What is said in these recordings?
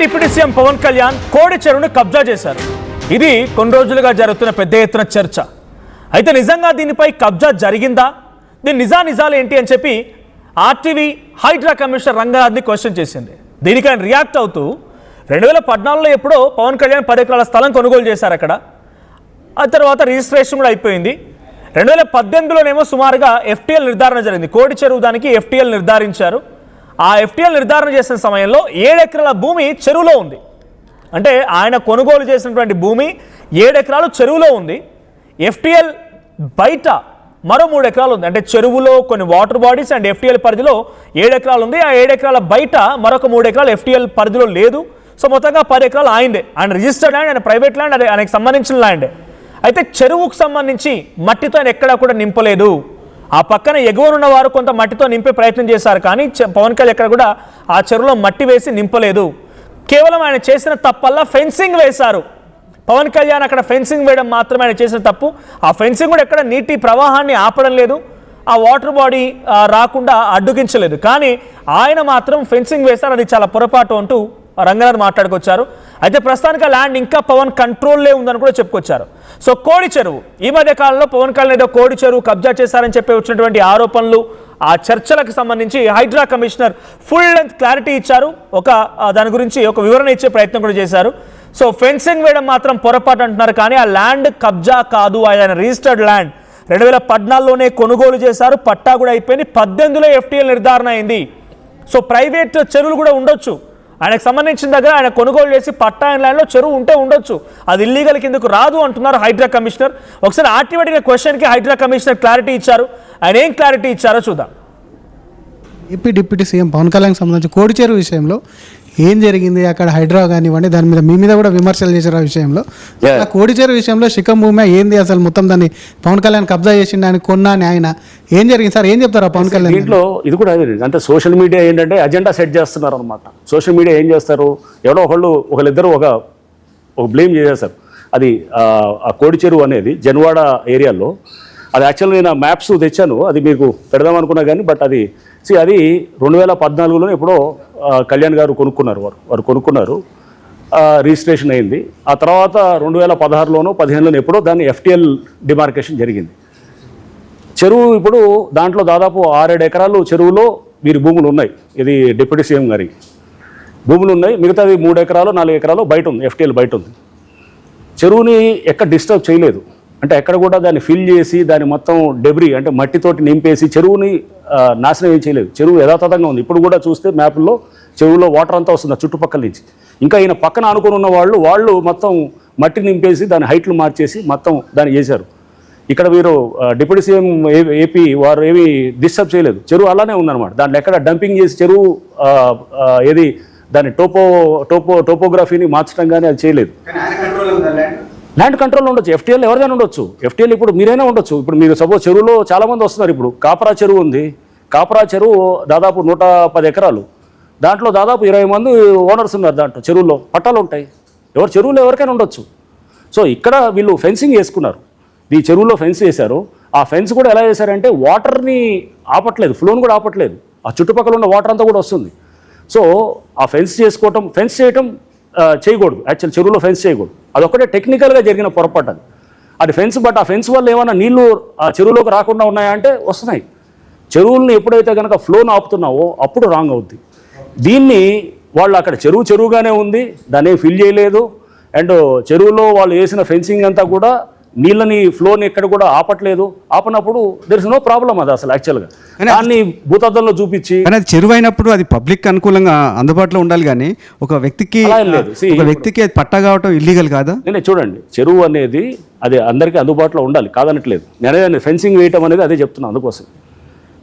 Deputy CM Pawan Kalyan కోడి చెరువును కబ్జా చేశారు. ఇది కొన్ని రోజులుగా జరుగుతున్న పెద్ద ఎత్తున చర్చ. అయితే నిజంగా దీనిపై కబ్జా జరిగిందా, దీని నిజాలు ఏంటి అని చెప్పి ఆర్టీవీ హైడ్రా కమిషనర్ రంగనాథ్ని క్వశ్చన్ చేసింది. దీనికి ఆయన రియాక్ట్ అవుతూ 2014లో ఎప్పుడో పవన్ కళ్యాణ్ 10 ఎకరాల స్థలం కొనుగోలు చేశారు అక్కడ. ఆ తర్వాత రిజిస్ట్రేషన్ కూడా అయిపోయింది. 2018లోనేమో సుమారుగా ఎఫ్టీఎల్ నిర్ధారణ జరిగింది. కోడి చెరువు దానికి ఎఫ్టీఎల్ నిర్ధారించారు. ఆ ఎఫ్టీఎల్ నిర్ధారణ చేసిన సమయంలో 7 ఎకరాల భూమి చెరువులో ఉంది. అంటే ఆయన కొనుగోలు చేసినటువంటి భూమి 7 ఎకరాలు చెరువులో ఉంది. ఎఫ్టీఎల్ బయట మరో 3 ఎకరాలు ఉంది. అంటే చెరువులో కొన్ని వాటర్ బాడీస్ అండ్ ఎఫ్టీఎల్ పరిధిలో 7 ఎకరాలు ఉంది. ఆ 7 ఎకరాల బయట మరొక 3 ఎకరాలు ఎఫ్టీఎల్ పరిధిలో లేదు. సో మొత్తంగా 10 ఎకరాలు ఆయనదే. ఆయన రిజిస్టర్డ్ ల్యాండ్, ఆయన ప్రైవేట్ ల్యాండ్, అది ఆయనకు సంబంధించిన ల్యాండే. అయితే చెరువుకు సంబంధించి మట్టితో ఆయన ఎక్కడా కూడా నింపలేదు. ఆ పక్కన ఎగువనున్న వారు కొంత మట్టితో నింపే ప్రయత్నం చేశారు, కానీ పవన్ కళ్యాణ్ ఎక్కడ కూడా ఆ చెరువులో మట్టి వేసి నింపలేదు. కేవలం ఆయన చేసిన తప్పల్లా ఫెన్సింగ్ వేశారు. పవన్ కళ్యాణ్ అక్కడ ఫెన్సింగ్ వేయడం మాత్రమే ఆయన చేసిన తప్పు. ఆ ఫెన్సింగ్ కూడా ఎక్కడ నీటి ప్రవాహాన్ని ఆపడం లేదు, ఆ వాటర్ బాడీ రాకుండా అడ్డుగించలేదు. కానీ ఆయన మాత్రం ఫెన్సింగ్ వేశారు, అది చాలా పొరపాటు అంటూ రంగనాథ్ మాట్లాడుకొచ్చారు. అయితే ప్రస్తుతానికి ఆ ల్యాండ్ ఇంకా పవన్ కంట్రోల్లే ఉందని కూడా చెప్పుకొచ్చారు. సో కోడి చెరువు, ఈ మధ్య కాలంలో పవన్ కళ్యాణ్ ఏదో కోడి చెరువు కబ్జా చేశారని చెప్పి వచ్చినటువంటి ఆరోపణలు, ఆ చర్చలకు సంబంధించి HYDRAA commissioner full length clarity ఇచ్చారు. దాని గురించి ఒక వివరణ ఇచ్చే ప్రయత్నం కూడా చేశారు. సో ఫెన్సింగ్ వేయడం మాత్రం పొరపాటు అంటున్నారు, కానీ ఆ ల్యాండ్ కబ్జా కాదు, ఆయన రిజిస్టర్డ్ ల్యాండ్. 2014లోనే కొనుగోలు చేశారు, పట్టా కూడా అయిపోయింది. 18లో ఎఫ్టీఎల్ నిర్ధారణ అయింది. సో ప్రైవేట్ చెరువులు కూడా ఉండొచ్చు, ఆయనకు సంబంధించిన దగ్గర ఆయన కొనుగోలు చేసి పట్టా అయిన ల్యాండ్లో చెరువు ఉంటే ఉండొచ్చు, అది ఇల్లీగల్ కిందకు రాదు అంటున్నారు హైడ్రా కమిషనర్. ఒకసారి ఆర్టీవీ క్వశ్చన్కి హైడ్రా కమిషనర్ క్లారిటీ ఇచ్చారు. ఆయన ఏం క్లారిటీ ఇచ్చారో చూద్దాం. AP deputy CM Pawan Kalyan సంబంధించి కోడి చెరువు విషయంలో ఏం జరిగింది, అక్కడ హైడ్రా కానివ్వండి, దాని మీద మీ మీద కూడా విమర్శలు చేశారు. ఆ విషయంలో ఆ కోడి చెరువు విషయంలో శిఖం భూమి ఏంది, అసలు మొత్తం దాన్ని పవన్ కళ్యాణ్ కబ్జా చేసిండు, ఆయన కొన్నా అని ఆయన ఏం జరిగింది సార్, ఏం చెప్తారు పవన్ కళ్యాణ్? దీంట్లో ఇది కూడా అంటే సోషల్ మీడియా ఏంటంటే అజెండా సెట్ చేస్తున్నారు అనమాట. సోషల్ మీడియా ఏం చేస్తారు, ఎవరో ఒకళ్ళిద్దరు ఒక బ్లేమ్ చేసేస్తారు. అది ఆ కోడి చెరువు అనేది జన్వాడ ఏరియాలో, అది యాక్చువల్గా నేను మ్యాప్స్ తెచ్చాను, అది మీకు పెడదాం అనుకున్నా కానీ బట్ అది 2014లో ఎప్పుడో కళ్యాణ్ గారు కొనుక్కున్నారు, వారు కొనుక్కున్నారు, రిజిస్ట్రేషన్ అయింది. ఆ తర్వాత 2016లోనో 15లోనో ఎప్పుడో దాన్ని ఎఫ్టీఎల్ డిమార్కేషన్ జరిగింది. చెరువు ఇప్పుడు దాంట్లో దాదాపు 6-7 ఎకరాలు చెరువులో వీరి భూములు ఉన్నాయి. ఇది డిప్యూటీ సీఎం గారి భూములు ఉన్నాయి. మిగతాది 3 ఎకరాలు 4 ఎకరాలు బయట ఉంది, ఎఫ్టీఎల్ బయట ఉంది. చెరువుని ఎక్కడ డిస్టర్బ్ చేయలేదు, అంటే ఎక్కడ కూడా దాన్ని ఫిల్ చేసి దాన్ని మొత్తం డెబ్రీ అంటే మట్టితోటి నింపేసి చెరువుని నాశనం ఏం చేయలేదు. చెరువు యథాతథంగా ఉంది. ఇప్పుడు కూడా చూస్తే మ్యాప్లో చెరువులో వాటర్ అంతా వస్తుంది చుట్టుపక్కల నుంచి. ఇంకా ఈయన పక్కన ఆనుకుని ఉన్న వాళ్ళు మొత్తం మట్టి నింపేసి దాని హైట్లు మార్చేసి మొత్తం దాన్ని చేశారు. ఇక్కడ వీరు డిప్యూటీ సీఎం ఏపీ వారు ఏమీ డిస్టర్బ్ చేయలేదు, చెరువు అలానే ఉందన్నమాట. దాంట్లో ఎక్కడ డంపింగ్ చేసి చెరువు ఏది దాని టోపోగ్రఫీని మార్చడం కానీ అది చేయలేదు. ల్యాండ్ కంట్రోల్ ఉండొచ్చు, ఎఫ్టీఎల్ ఎవరిదైనా ఉండొచ్చు. ఎఫ్టీఎల్ ఇప్పుడు మీరైనా ఉండొచ్చు. ఇప్పుడు మీరు సపోజ్ చెరువులో చాలామంది వస్తున్నారు. ఇప్పుడు కాపరా చెరువు ఉంది, కాపరా చెరువు దాదాపు 110 ఎకరాలు, దాంట్లో దాదాపు 20 మంది ఓనర్స్ ఉన్నారు. దాంట్లో చెరువులో పట్టాలు ఉంటాయి, చెరువులో ఎవరికైనా ఉండొచ్చు. సో ఇక్కడ వీళ్ళు ఫెన్సింగ్ వేసుకున్నారు, ఈ చెరువులో ఫెన్స్ వేశారు. ఆ ఫెన్స్ కూడా ఎలా చేశారంటే వాటర్ని ఆపట్లేదు, ఫ్లోని కూడా ఆపట్లేదు, ఆ చుట్టుపక్కల ఉన్న వాటర్ అంతా కూడా వస్తుంది. సో ఆ ఫెన్స్ చేయటం చేయకూడదు. యాక్చువల్ చెరువులో ఫెన్స్ చేయకూడదు, అదొక్కటే టెక్నికల్గా జరిగిన పొరపాటు అది ఫెన్స్. బట్ ఆ ఫెన్స్ వల్ల ఏమైనా నీళ్లు ఆ చెరువులోకి రాకుండా ఉన్నాయా అంటే వస్తున్నాయి. చెరువులను ఎప్పుడైతే కనుక ఫ్లోను ఆపుతున్నావో అప్పుడు రాంగ్ అవుద్ది. దీన్ని వాళ్ళు అక్కడ చెరువుగానే ఉంది, దాన్ని ఫిల్ చేయలేదు. అండ్ చెరువులో వాళ్ళు వేసిన ఫెన్సింగ్ అంతా కూడా నీళ్ళని ఫ్లోని ఎక్కడ కూడా ఆపట్లేదు. ఆపనప్పుడు దెర్ ఇస్ నో ప్రాబ్లం. అది అసలు యాక్చువల్గా దాన్ని భూతద్దంలో చూపించి అది చెరువు అయినప్పుడు అది పబ్లిక్ అనుకూలంగా అందుబాటులో ఉండాలి, కానీ ఒక వ్యక్తికి అది పట్టా కావటం ఇల్లీగల్ కాదా? నేనే చూడండి, చెరువు అనేది అది అందరికీ అందుబాటులో ఉండాలి, కాదనట్లేదు. నేనే ఫెన్సింగ్ వేయటం అనేది అదే చెప్తున్నాను అందుకోసం.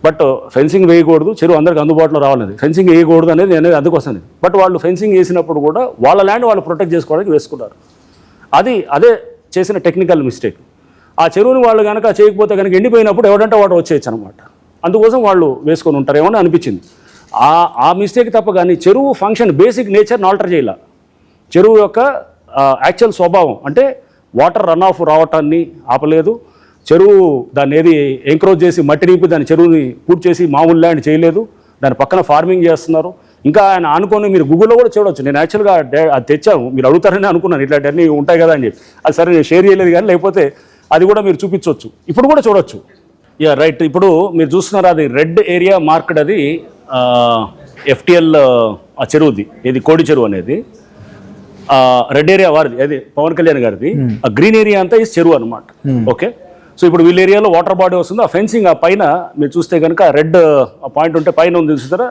బట్ ఫెన్సింగ్ వేయకూడదు, చెరువు అందరికి అందుబాటులో రావాలనేది, ఫెన్సింగ్ వేయకూడదు అనేది నేను అందుకోసం. బట్ వాళ్ళు ఫెన్సింగ్ వేసినప్పుడు కూడా వాళ్ళ ల్యాండ్ వాళ్ళు ప్రొటెక్ట్ చేసుకోవడానికి వేసుకున్నారు. అదే చేసిన టెక్నికల్ మిస్టేక్. ఆ చెరువుని వాళ్ళు కనుక చేయకపోతే కనుక ఎండిపోయినప్పుడు ఎవడంటే వాటర్ వచ్చేయచ్చు అనమాట. అందుకోసం వాళ్ళు వేసుకొని ఉంటారేమో అని అనిపించింది. ఆ మిస్టేక్ తప్ప కానీ చెరువు ఫంక్షన్ బేసిక్ నేచర్ని ఆల్టర్ చేయాల. చెరువు యొక్క యాక్చువల్ స్వభావం అంటే వాటర్ రన్ ఆఫ్ రావటాన్ని ఆపలేదు. చెరువు దాన్ని ఏది ఎంక్రోచ్ చేసి మట్టి నింపి దాన్ని చెరువుని పూర్తి చేసి మామూలు ల్యాండ్ చేయలేదు. దాని పక్కన ఫార్మింగ్ చేస్తున్నారు. ఇంకా ఆయన అనుకొని మీరు గూగుల్లో కూడా చూడవచ్చు. నేను యాక్చువల్గా అది తెచ్చాను, మీరు అడుగుతారని అనుకున్నాను ఇట్లాంటివన్నీ ఉంటాయి కదా అని చెప్పి. అది సరే నేను షేర్ చేయలేదు కానీ, లేకపోతే అది కూడా మీరు చూపించవచ్చు, ఇప్పుడు కూడా చూడొచ్చు. Yeah right. ఇప్పుడు మీరు చూస్తున్నారు అది రెడ్ ఏరియా మార్క్డ్, అది FTL ఆ చెరువుది, ఇది కోడి చెరువు అనేది రెడ్ ఏరియా వారిది, అది పవన్ కళ్యాణ్ గారిది. ఆ గ్రీన్ ఏరియా అంతా ఈ చెరువు అనమాట. ఓకే, సో ఇప్పుడు వీళ్ళ ఏరియాలో వాటర్ బాడీ వస్తుంది. ఆ ఫెన్సింగ్ ఆ పైన మీరు చూస్తే కనుక రెడ్ పాయింట్ ఉంటే పైన ఉంది చూస్తారా,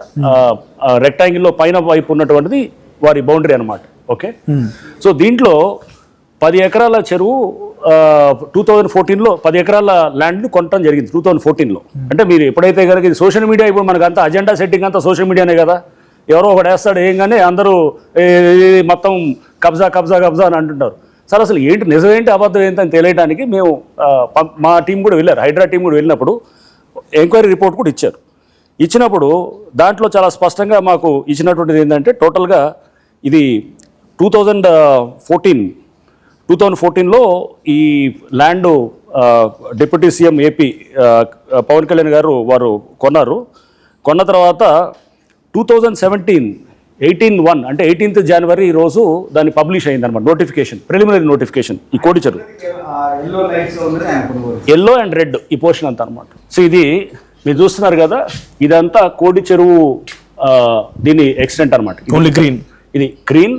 రెక్టాంగిల్లో పైన వైపు ఉన్నటువంటిది వారి బౌండరీ అనమాట. ఓకే, సో దీంట్లో 10 ఎకరాల చెరువు 2014లో 10 ఎకరాల ల్యాండ్ని కొనడం జరిగింది 2014లో. అంటే మీరు ఎప్పుడైతే కనుక ఇది సోషల్ మీడియా, ఇప్పుడు మనకు అంతా అజెండా సెట్టింగ్ అంతా సోషల్ మీడియానే కదా, ఎవరో ఒకటి వేస్తాడు ఏంగానే అందరూ మొత్తం కబ్జా కబ్జా కబ్జా అని అంటుంటారు. సార్ అసలు ఏంటి నిజం ఏంటి అబద్ధం ఏంటని తెలియడానికి మేము మా టీం కూడా వెళ్ళారు, హైడ్రా టీం కూడా వెళ్ళినప్పుడు ఎంక్వైరీ రిపోర్ట్ కూడా ఇచ్చారు. ఇచ్చినప్పుడు దాంట్లో చాలా స్పష్టంగా మాకు ఇచ్చినటువంటిది ఏంటంటే టోటల్గా ఇది 2014లో ఈ land deputy CM AP Pawan Kalyan గారు వారు కొన్నారు. కొన్న తర్వాత 2017 అంటే 18th జనవరి రోజు దాన్ని పబ్లిష్ అయింది అనమాట, నోటిఫికేషన్, ప్రిలిమినరీ నోటిఫికేషన్. ఈ కోడి చెరువు ఎల్లో అండ్ రెడ్ ఈ పోర్షన్ అంతా అనమాట. సో ఇది మీరు చూస్తున్నారు కదా, ఇదంతా కోడి చెరువు దీని ఎక్స్టెంట్ అనమాట. ఓన్లీ గ్రీన్, ఇది గ్రీన్,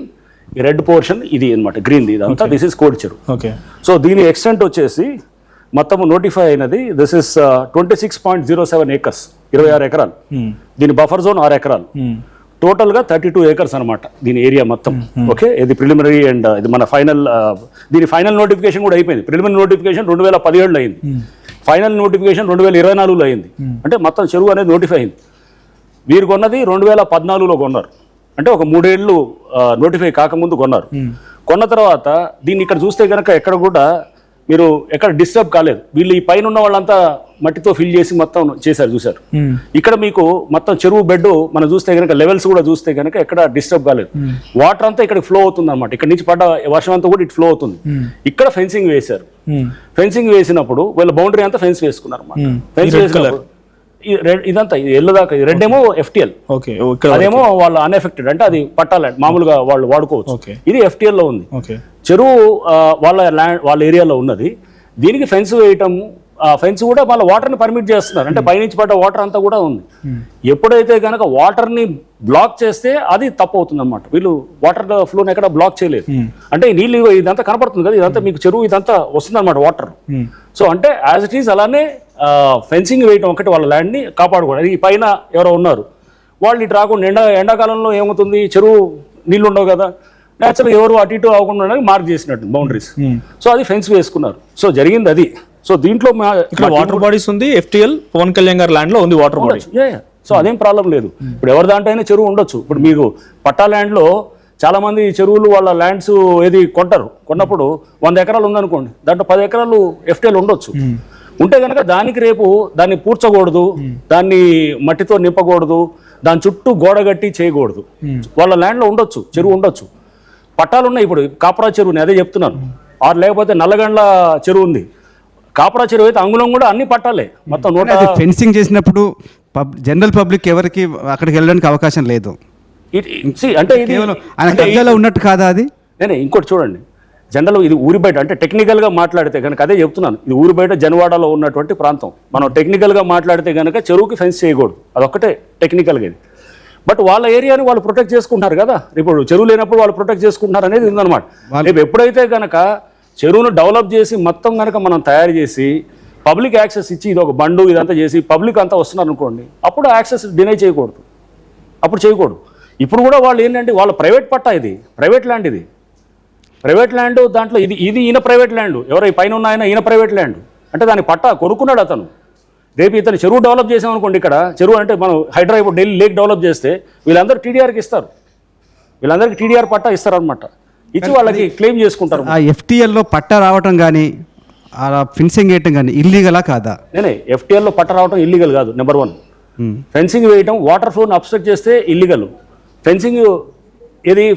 ఈ రెడ్ పోర్షన్ ఇది అనమాట గ్రీన్, ఇదంతా దిస్ ఇస్ కోడి చెరువు. ఓకే, సో దీని ఎక్స్టెంట్ వచ్చేసి మొత్తం నోటిఫై అయినది దిస్ ఇస్ 26.07 acres, 26 ఎకరాలు. దీని బఫర్ జోన్ 6 ఎకరాలు, టోటల్గా 32 acres అనమాట దీని ఏరియా మొత్తం. ఓకే, ఇది ప్రిలిమినరీ అండ్ ఇది మన ఫైనల్, దీని ఫైనల్ నోటిఫికేషన్ కూడా అయిపోయింది. ప్రిలిమినరీ నోటిఫికేషన్ 2017లో అయింది, ఫైనల్ నోటిఫికేషన్ 2024లో అయింది. అంటే మొత్తం చెరువు అనేది నోటిఫై అయింది. వీరు కొన్నది 2014లో కొన్నారు, అంటే ఒక 3 ఏళ్ళు నోటిఫై కాకముందు కొన్నారు. కొన్న తర్వాత దీన్ని ఇక్కడ చూస్తే కనుక ఎక్కడ కూడా మీరు ఎక్కడ డిస్టర్బ్ కాలేదు. వీళ్ళు ఈ పైన ఉన్న వాళ్ళంతా మట్టితో ఫిల్ చేసి మొత్తం చేశారు, చూశారు. ఇక్కడ మీకు మొత్తం చెరువు బెడ్ మనం చూస్తే కనుక లెవెల్స్ కూడా చూస్తే కనుక ఎక్కడ డిస్టర్బ్ కాలేదు. వాటర్ అంతా ఇక్కడ ఫ్లో అవుతుంది అనమాట, ఇక్కడ నుంచి పడ్డ వర్షం అంతా కూడా ఇటు ఫ్లో అవుతుంది. ఇక్కడ ఫెన్సింగ్ వేశారు. ఫెన్సింగ్ వేసినప్పుడు వీళ్ళ బౌండరీ అంతా ఫెన్స్ వేసుకున్నారు అనమాట. ఫెన్స్ వేసినప్పుడు ఇదంతా ఎల్లో దాకా, రెడ్ ఏమో FTL, అదేమో వాళ్ళు అన్ఎఫెక్టెడ్, అంటే అది పట్టాలండి మామూలుగా వాళ్ళు వాడుకోవచ్చు. ఇది FTL లో ఉంది. చెరువు వాళ్ళ ఏరియాలో ఉన్నది. దీనికి ఫెన్స్ వేయటం, ఫెన్స్ కూడా వాళ్ళ వాటర్ని పర్మిట్ చేస్తున్నారు, అంటే పైనుంచి పడ్డ వాటర్ అంతా కూడా ఉంది. ఎప్పుడైతే కనుక వాటర్ని బ్లాక్ చేస్తే అది తప్పు అవుతుంది అనమాట. వీళ్ళు వాటర్ ఫ్లోని ఎక్కడ బ్లాక్ చేయలేదు, అంటే నీళ్ళు ఇదంతా కనపడుతుంది కదా, ఇదంతా మీకు చెరువు ఇదంతా వస్తుంది అనమాట వాటర్. సో అంటే యాజ్ ఇట్ ఈస్ అలానే ఫెన్సింగ్ వేయటం ఒకటి వాళ్ళ ల్యాండ్ని కాపాడుకోవడం. ఈ పైన ఎవరో ఉన్నారు వాళ్ళు ఇటు రాకుండా, ఎండాకాలంలో ఏమవుతుంది చెరువు నీళ్ళు ఉండవు కదా, న్యాచురల్గా ఎవరు అటు ఇటు అవ్వకుండా మార్క్ చేసినట్టు బౌండరీస్. సో అది ఫెన్స్ వేసుకున్నారు. సో జరిగింది అది. సో దీంట్లో వాటర్ బాడీస్ ఉంది, FTL పవన్ కళ్యాణ్ గారి ల్యాండ్ లో ఉంది వాటర్ బాడీ. సో అదేం ప్రాబ్లం లేదు. ఇప్పుడు ఎవరి దాంట్లో అయినా చెరువు ఉండొచ్చు. ఇప్పుడు మీకు పట్టా ల్యాండ్లో చాలా మంది చెరువులు వాళ్ళ ల్యాండ్స్ ఏది కొంటారు, కొన్నప్పుడు 100 ఎకరాలు ఉందనుకోండి, దాంట్లో 10 ఎకరాలు FTL ఉండొచ్చు. ఉంటే కనుక దానికి రేపు దాన్ని పూడ్చకూడదు, దాన్ని మట్టితో నింపకూడదు, దాని చుట్టూ గోడ కట్టి చేయకూడదు. వాళ్ళ ల్యాండ్లో ఉండొచ్చు, చెరువు ఉండొచ్చు. పట్టాలు ఉన్నాయి. ఇప్పుడు కాపరా చెరువుని అదే చెప్తున్నాను, లేకపోతే నల్లగండ్ల చెరువు ఉంది. కాపరా చెరువు అయితే అంగుళం కూడా అన్ని పట్టాలే మొత్తం. ఫెన్సింగ్ చేసినప్పుడు జనరల్ పబ్లిక్ ఎవరికి అక్కడికి వెళ్ళడానికి అవకాశం లేదు. అంటే కేవలం ఉన్నట్టు కాదా అది? నేనే ఇంకోటి చూడండి, జనరల్ ఇది ఊరి బయట, అంటే టెక్నికల్గా మాట్లాడితే కనుక అదే చెప్తున్నాను, ఇది ఊరి బయట జనవాడలో ఉన్నటువంటి ప్రాంతం. మనం టెక్నికల్గా మాట్లాడితే కనుక చెరువుకి ఫెన్స్ చేయకూడదు, అదొక్కటే టెక్నికల్గా ఇది. బట్ వాళ్ళ ఏరియాని వాళ్ళు ప్రొటెక్ట్ చేసుకుంటున్నారు కదా. ఇప్పుడు చెరువు లేనప్పుడు వాళ్ళు ప్రొటెక్ట్ చేసుకుంటున్నారు అనేది ఉందన్నమాట. రేపు ఎప్పుడైతే కనుక చెరువును డెవలప్ చేసి మొత్తం కనుక మనం తయారు చేసి పబ్లిక్ యాక్సెస్ ఇచ్చి ఇది ఒక బండు ఇదంతా చేసి పబ్లిక్ అంతా వస్తున్నారు అనుకోండి, అప్పుడు యాక్సెస్ డినై చేయకూడదు, అప్పుడు చేయకూడదు. ఇప్పుడు కూడా వాళ్ళు ఏంటంటే వాళ్ళ ప్రైవేట్ పట్టా, ఇది ప్రైవేట్ ల్యాండ్, ఇది ప్రైవేట్ ల్యాండ్. దాంట్లో ఇది ఈయన ప్రైవేట్ ల్యాండ్, ఎవరో ఈ పైన ఉన్న ఈయన ప్రైవేట్ ల్యాండ్, అంటే దాని పట్టా కొనుక్కున్నాడు అతను. రేపు ఇతను చెరువు డెవలప్ చేసామనుకోండి, ఇక్కడ చెరువు అంటే మనం హైడ్రా ఇప్పుడు ఢిల్లీ లేక్ డెవలప్ చేస్తే వీళ్ళందరూ TDRకి ఇస్తారు, వీళ్ళందరికీ TDR పట్టా ఇస్తారనమాట. ఇచ్చి వాళ్ళకి క్లెయిమ్ చేసుకుంటారు. ఆ FTLలో పట్టా రావటం కానీ ఫెన్సింగ్ వేయటం కానీ ఇల్లీగలా కాదా? నేనే FTLలో పట్టా రావటం ఇల్లీగల్ కాదు. నెంబర్ 1, ఫెన్సింగ్ వేయటం వాటర్ ఫ్లోని అబ్స్ట్రక్ట్ చేస్తే ఇల్లీగల్.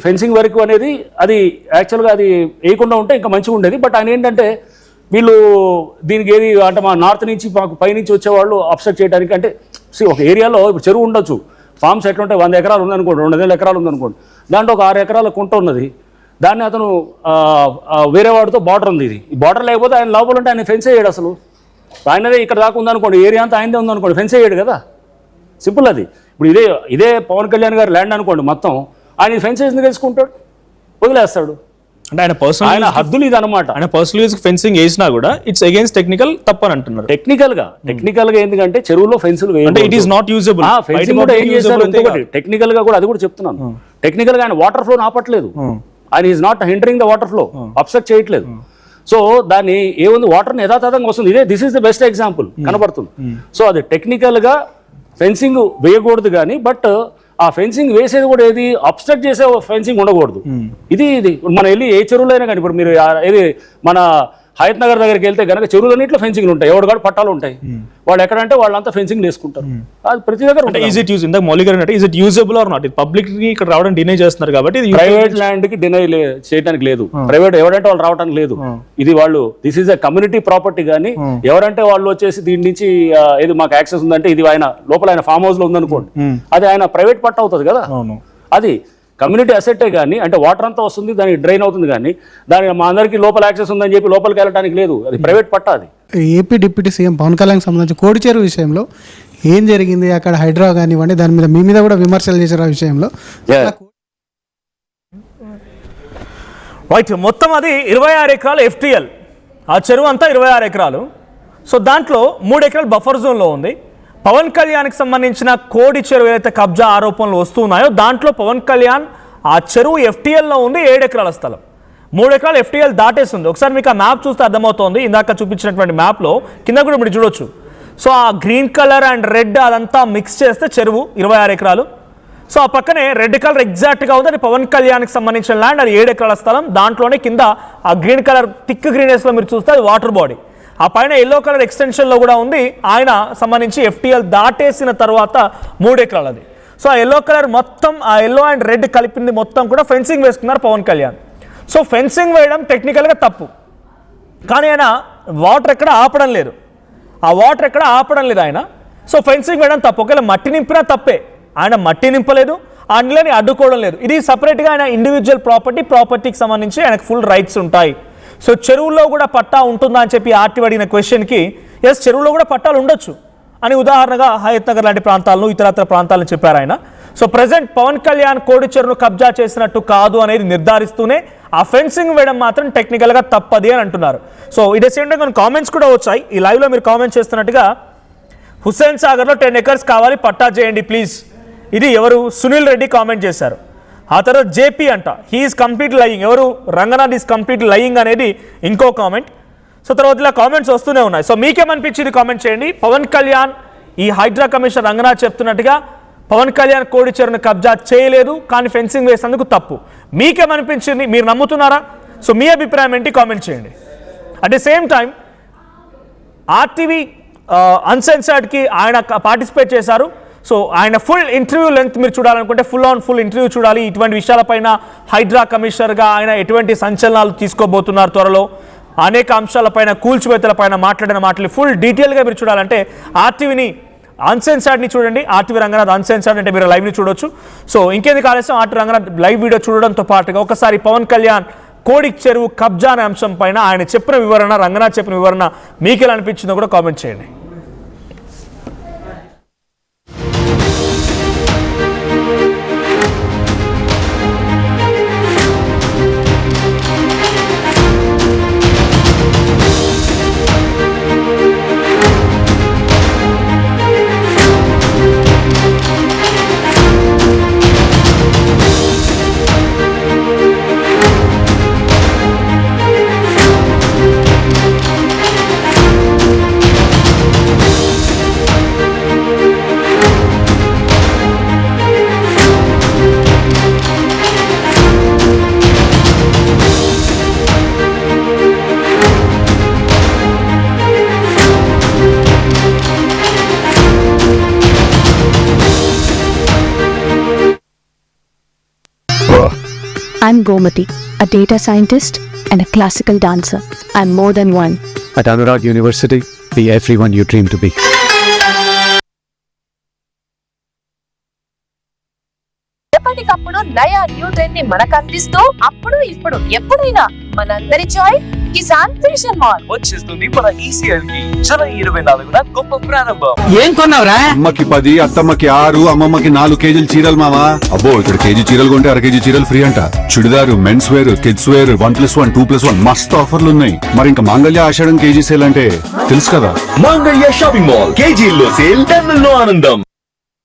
ఫెన్సింగ్ వరకు అనేది అది యాక్చువల్గా అది వేయకుండా ఉంటే ఇంకా మంచిగా ఉండేది. బట్ ఆయన ఏంటంటే వీళ్ళు దీనికి ఏది అంటే మా నార్త్ నుంచి మాకు పైనుంచి వచ్చేవాళ్ళు అబ్స్ట్రక్ట్ చేయడానికి, అంటే ఒక ఏరియాలో ఇప్పుడు చెరువు ఉండొచ్చు, ఫామ్స్ ఎట్లుంటాయి, 100 ఎకరాలు ఉందనుకోండి, 200 ఎకరాలు ఉందనుకోండి, దాంట్లో ఒక 6 ఎకరాల కుంట ఉన్నది, దాన్ని అతను వేరే వాడితో బార్డర్ ఉంది. ఇది ఈ బార్డర్ లేకపోతే ఆయన లోపల ఉంటే ఆయన ఫెన్స్ వేయడు. అసలు ఆయనదే ఇక్కడ దాకా ఉందనుకోండి, ఏరియా అంతా ఆయనదే ఉందనుకోండి, ఫెన్స్ వేయడు కదా, సింపుల్ అది. ఇప్పుడు ఇదే పవన్ కళ్యాణ్ గారు ల్యాండ్ అనుకోండి, మొత్తం ఆయన ఫెన్స్ వేసింది వేసుకుంటాడు, వదిలేస్తాడు. అంటే ఆయన హద్దులు ఇది అనమాట. ఆయన పర్సనల్ యూజ్ ఫెన్సింగ్ వేసినా కూడా ఇట్స్ అగైన్స్ టెక్నికల్ తప్పని అంటున్నారు. టెక్నికల్ గా ఎందుకంటే చెరువులో ఫెన్సులు అంటే it is not usable. Fencing కూడా ఏం చేశారు ఇంకొకటి టెక్నికల్ గా కూడా, అది కూడా చెప్తున్నాను. టెక్నికల్ గా ఆయన వాటర్ ఫ్లో ఆపట్లేదు, ఆయన is not hindering the water flow, obstruct చేయట్లేదు. సో దాన్ని ఏముంది, వాటర్ని యథాతథంగా వస్తుంది. This is the best example కనబడుతుంది. సో అది టెక్నికల్ గా ఫెన్సింగ్ వేయకూడదు కానీ, బట్ ఆ ఫెన్సింగ్ వేసేది కూడా ఏది అబ్స్ట్రక్ట్ చేసే ఫెన్సింగ్ ఉండకూడదు. ఇది మనం వెళ్ళి ఏ చెరువులో అయినా కానీ, ఇప్పుడు మీరు ఏది మన హయత్ నగర్ దగ్గరికి వెళ్తే కనుక చెరువులన్నింటిలో ఫెన్సింగ్ ఉంటాయి, ఎవరికాడు పట్టాలు ఉంటాయి. వాళ్ళు ఎక్కడంటే వాళ్ళంతా ఫెన్సింగ్ వేసుకుంటారు. అది ప్రతి దగ్గర is it usable or not? Public ఇక్కడ రావడం డినై చేస్తున్నారు కాబట్టి ప్రైవేట్ ల్యాండ్ కి డినై చేయడానికి లేదు, ప్రైవేట్ ఎవరంటే వాళ్ళు రావడానికి లేదు. ఇది వాళ్ళు this is a community property. కానీ ఎవరంటే వాళ్ళు వచ్చేసి దీని నుంచి ఏది మాకు యాక్సెస్ ఉందంటే, ఇది ఆయన లోపల ఆయన ఫామ్ హౌస్ లో ఉందనుకోండి, అది ఆయన ప్రైవేట్ పట్టా అవుతుంది కదా. అది కమ్యూనిటీ అసెట్టే కానీ, అంటే వాటర్ అంతా వస్తుంది, దానికి డ్రైన్ అవుతుంది, కానీ దానికి మా అందరికీ లోపల యాక్సెస్ ఉందని చెప్పి లోపలికి వెళ్ళడానికి లేదు, అది ప్రైవేట్ పట్టా. అది ఏపీ డిప్యూటీ సీఎం పవన్ కళ్యాణ్కి సంబంధించి కోడిచేరు విషయంలో ఏం జరిగింది, అక్కడ హైడ్రా కానివ్వండి, దాని మీద మీ మీద కూడా విమర్శలు చేశారు ఆ విషయంలో. రైట్, మొత్తం అది 26 ఎకరాలు FTL, ఆ చెరువు అంతా 26 ఎకరాలు. సో దాంట్లో 3 ఎకరాలు బఫర్ జోన్లో ఉంది. పవన్ కళ్యాణ్కి సంబంధించిన కోడి చెరువు ఏదైతే కబ్జా ఆరోపణలు వస్తున్నాయో దాంట్లో పవన్ కళ్యాణ్ ఆ చెరువు FTLలో ఉంది 7 ఎకరాల స్థలం. 3 ఎకరాలు FTL దాటేస్తుంది. ఒకసారి మీకు ఆ మ్యాప్ చూస్తే అర్థమవుతోంది, ఇందాక చూపించినటువంటి మ్యాప్లో కింద కూడా మీరు చూడొచ్చు. సో ఆ గ్రీన్ కలర్ అండ్ రెడ్ అదంతా మిక్స్ చేస్తే చెరువు 26 ఎకరాలు. సో ఆ పక్కనే రెడ్ కలర్ ఎగ్జాక్ట్గా ఉంది, అది పవన్ కళ్యాణ్కి సంబంధించిన ల్యాండ్, అది 7 ఎకరాల స్థలం. దాంట్లోనే కింద ఆ గ్రీన్ కలర్ థిక్ గ్రీనెస్లో మీరు చూస్తే అది వాటర్ బాడీ. ఆ పైన ఎల్లో కలర్ ఎక్స్టెన్షన్లో కూడా ఉంది, ఆయన సంబంధించి FTL దాటేసిన తర్వాత 3 ఎకరాలది. సో ఆ ఎల్లో కలర్ మొత్తం, ఆ ఎల్లో అండ్ రెడ్ కలిపింది మొత్తం కూడా ఫెన్సింగ్ వేసుకున్నారు పవన్ కళ్యాణ్. సో ఫెన్సింగ్ వేయడం టెక్నికల్గా తప్పు, కానీ ఆయన వాటర్ ఎక్కడ ఆపడం లేదు, ఆయన. సో ఫెన్సింగ్ వేయడం తప్పు. ఒకవేళ మట్టి నింపినా తప్పే, ఆయన మట్టి నింపలేదు, ఆ నీళ్ళని అడ్డుకోవడం లేదు. ఇది సపరేట్గా ఆయన ఇండివిజువల్ ప్రాపర్టీకి సంబంధించి ఆయనకు ఫుల్ రైట్స్ ఉంటాయి. సో చెరువుల్లో కూడా పట్టా ఉంటుందా అని చెప్పి ఆర్టీవీ అడిగిన క్వశ్చన్కి ఎస్, చెరువులో కూడా పట్టాలు ఉండొచ్చు అని ఉదాహరణగా హయత్ నగర్ లాంటి ప్రాంతాలను, ఇతరత్ర ప్రాంతాలను చెప్పారు ఆయన. సో ప్రజెంట్ పవన్ కళ్యాణ్ కోడి చెరువును కబ్జా చేసినట్టు కాదు అనేది నిర్ధారిస్తూనే ఆ ఫెన్సింగ్ వేయడం మాత్రం టెక్నికల్గా తప్పది అని అంటున్నారు. సో ఇదే సేమ్ టైం కొన్ని కామెంట్స్ కూడా వచ్చాయి. ఈ లైవ్లో మీరు కామెంట్ చేస్తున్నట్టుగా హుస్సేన్ సాగర్లో 10 ఎకర్స్ కావాలి, పట్టా చేయండి ప్లీజ్. ఇది ఎవరు? సునీల్ రెడ్డి కామెంట్ చేశారు. ఆ తర్వాత జేపీ అంట, హీఈస్ కంప్లీట్ లయింగ్. ఎవరు? రంగనాథ్ ఈజ్ కంప్లీట్ లయింగ్ అనేది ఇంకో కామెంట్. సో తర్వాత ఇలా కామెంట్స్ వస్తూనే ఉన్నాయి. సో మీకేమనిపించింది కామెంట్ చేయండి. పవన్ కళ్యాణ్ ఈ హైడ్రా కమిషనర్ రంగనాథ్ చెప్తున్నట్టుగా పవన్ కళ్యాణ్ కోడి చెరువును కబ్జా చేయలేదు, కానీ ఫెన్సింగ్ వేసేందుకు తప్పు. మీకేమనిపించింది? మీరు నమ్ముతున్నారా? సో మీ అభిప్రాయం ఏంటి? కామెంట్ చేయండి. At the same time RTV అన్సెన్సర్డ్కి ఆయన పార్టిసిపేట్ చేశారు. సో ఆయన ఫుల్ ఇంటర్వ్యూ లెంత్ మీరు చూడాలనుకుంటే ఫుల్ ఇంటర్వ్యూ చూడాలి. ఇటువంటి విషయాలపైన హైడ్రా కమిషనర్గా ఆయన ఎటువంటి సంచలనాలు తీసుకోబోతున్నారు, త్వరలో అనేక అంశాలపైన, కూల్చివేతలపైన మాట్లాడిన మాటలు ఫుల్ డీటెయిల్గా మీరు చూడాలంటే ఆర్టీవీని అన్సెన్సర్డ్ని చూడండి. ఆర్టీవీ రంగనాథ్ అన్సెన్సర్డ్ అంటే మీరు లైవ్ని చూడొచ్చు. సో ఇంకేందుకు ఆలస్యం, ఆర్టీవీ రంగనాథ్ లైవ్ వీడియో చూడడంతో పాటుగా ఒకసారి పవన్ కళ్యాణ్ కోడి చెరువు కబ్జా అనే అంశం పైన ఆయన చెప్పిన వివరణ, రంగనాథ్ చెప్పిన వివరణ మీకు ఎలా అనిపించిందో కూడా కామెంట్ చేయండి. I'm Gomati, a data scientist and a classical dancer. I'm more than one. At Anurag University, be everyone you dream to be. ఎప్పటికప్పుడు నయా న్యూ ట్రెండ్ ని మనకు అందిస్తూ అప్పుడు ఇప్పుడు ఎప్పుడైనా మనందరి చాయిస్ కిసాన్ ఫ్యాషన్ మాల్ వచ్చేస్తుంది మన ఈసీఎల్ కి జూలై 24న గొప్ప ప్రారంభం. ఏం కొన్నావురా? అమ్మకి 10, అత్తమ్మకి 6, అమ్మమ్మకి 4 కేజీలు చీరలు మావా. అబ్బో ఇక్కడ కేజీ చీరలు కొంటే 1/2 కేజీ చీరలు ఫ్రీ అంట. Churidar, men's wear, kids wear 1+1, 2+1 మస్తు ఆఫర్లు ఉన్నాయి. మరి ఇంకా మాంగళ్య ఆషాఢం కేజీ సేల్ అంటే తెలుసు కదా. మాంగళ్య షాపింగ్ మాల్ కేజీల్లో సేల్, టన్నుల్లో ఆనందం.